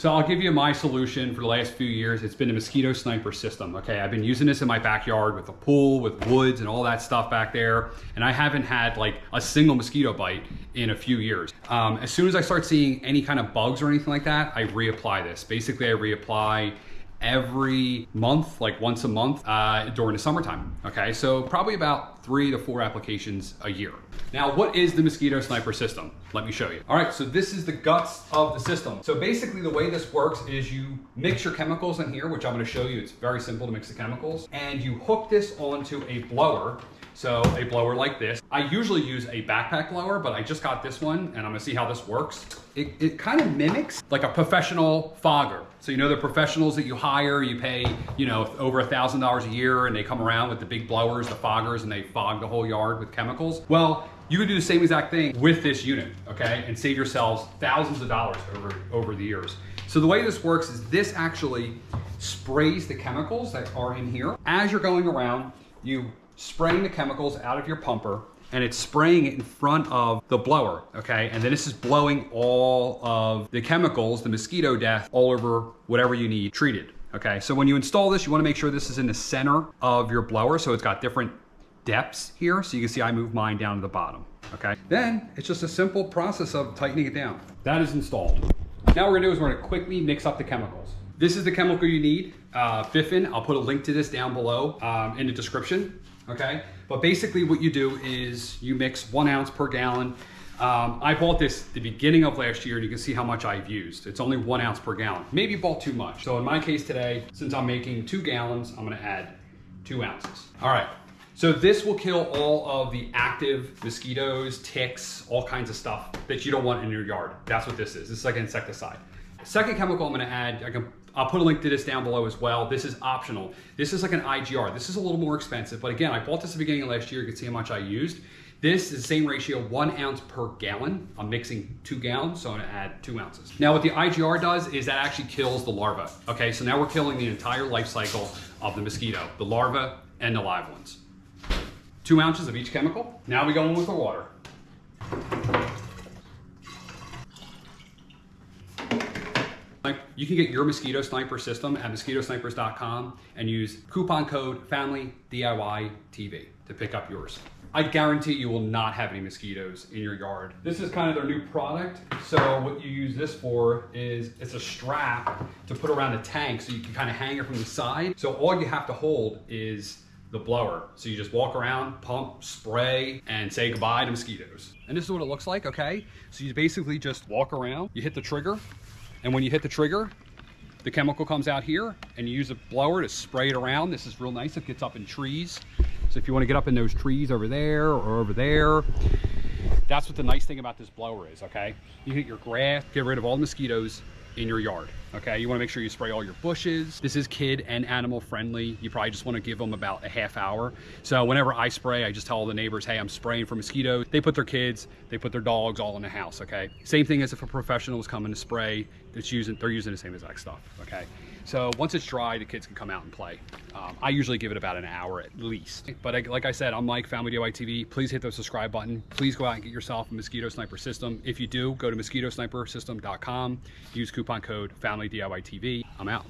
So I'll give you my solution for the last few years. It's been a mosquito sniper system, okay? I've been using this in my backyard with a pool, with woods and all that stuff back there. And I haven't had like a single mosquito bite in a few years. As soon as I start seeing any kind of bugs or anything like that, I reapply this. Basically, I reapply every month, like once a month during the summertime, okay? So probably about 3 to 4 applications a year. Now, what is the Mosquito Sniper system? Let me show you. All right, so this is the guts of the system. So basically the way this works is you mix your chemicals in here, which I'm gonna show you. It's very simple to mix the chemicals. And you hook this onto a blower. So a blower like this. I usually use a backpack blower, but I just got this one and I'm gonna see how this works. It kind of mimics like a professional fogger. So you know the professionals that you hire, you pay, you know, over $1,000 a year and they come around with the big blowers, the foggers, and they fog the whole yard with chemicals. Well, you could do the same exact thing with this unit, okay? And save yourselves thousands of dollars over the years. So the way this works is this actually sprays the chemicals that are in here. As you're going around, you spraying the chemicals out of your pumper and it's spraying it in front of the blower, okay? And then this is blowing all of the chemicals, the mosquito death, all over whatever you need treated, okay? So when you install this, you wanna make sure this is in the center of your blower, so it's got different depths here. So you can see I move mine down to the bottom, okay? Then it's just a simple process of tightening it down. That is installed. Now what we're gonna do is we're gonna quickly mix up the chemicals. This is the chemical you need, Biffin. I'll put a link to this down below in the description, okay? But basically what you do is you mix 1 ounce per gallon. I bought this the beginning of last year and you can see how much I've used. It's only 1 ounce per gallon. Maybe you bought too much. So in my case today, since I'm making 2 gallons, I'm gonna add 2 ounces. All right, so this will kill all of the active mosquitoes, ticks, all kinds of stuff that you don't want in your yard. That's what this is. This is like an insecticide. Second chemical I'm gonna add, I'll put a link to this down below as well. This is optional. This is like an IGR. This is a little more expensive, but again, I bought this at the beginning of last year. You can see how much I used. This is the same ratio, 1 ounce per gallon. I'm mixing 2 gallons, so I'm gonna add 2 ounces. Now what the IGR does is that actually kills the larva. Okay, so now we're killing the entire life cycle of the mosquito, the larva and the live ones. 2 ounces of each chemical. Now we go in with the water. You can get your Mosquito Sniper system at mosquitosnipers.com and use coupon code FAMILYDIYTV to pick up yours. I guarantee you will not have any mosquitoes in your yard. This is kind of their new product. So what you use this for is it's a strap to put around a tank so you can kind of hang it from the side. So all you have to hold is the blower. So you just walk around, pump, spray, and say goodbye to mosquitoes. And this is what it looks like, okay? So you basically just walk around, you hit the trigger, and when you hit the trigger, the chemical comes out here and you use a blower to spray it around. This is real nice. It gets up in trees. So if you want to get up in those trees over there or over there, that's what the nice thing about this blower is, okay? You hit your grass, get rid of all the mosquitoes in your yard, okay? You want to make sure you spray all your bushes. This is kid and animal friendly. You probably just want to give them about a half hour. So whenever I spray, I just tell all the neighbors, hey, I'm spraying for mosquitoes. They put their kids, they put their dogs all in the house, okay? Same thing as if a professional is coming to spray, they're using the same exact stuff, okay? So once it's dry, the kids can come out and play. I usually give it about an hour at least. But like I said, I'm Mike, Family DIY TV. Please hit the subscribe button. Please go out and get yourself a Mosquito Sniper system. If you do, go to mosquitosnipersystem.com. Use coupon code FamilyDIYTV. I'm out.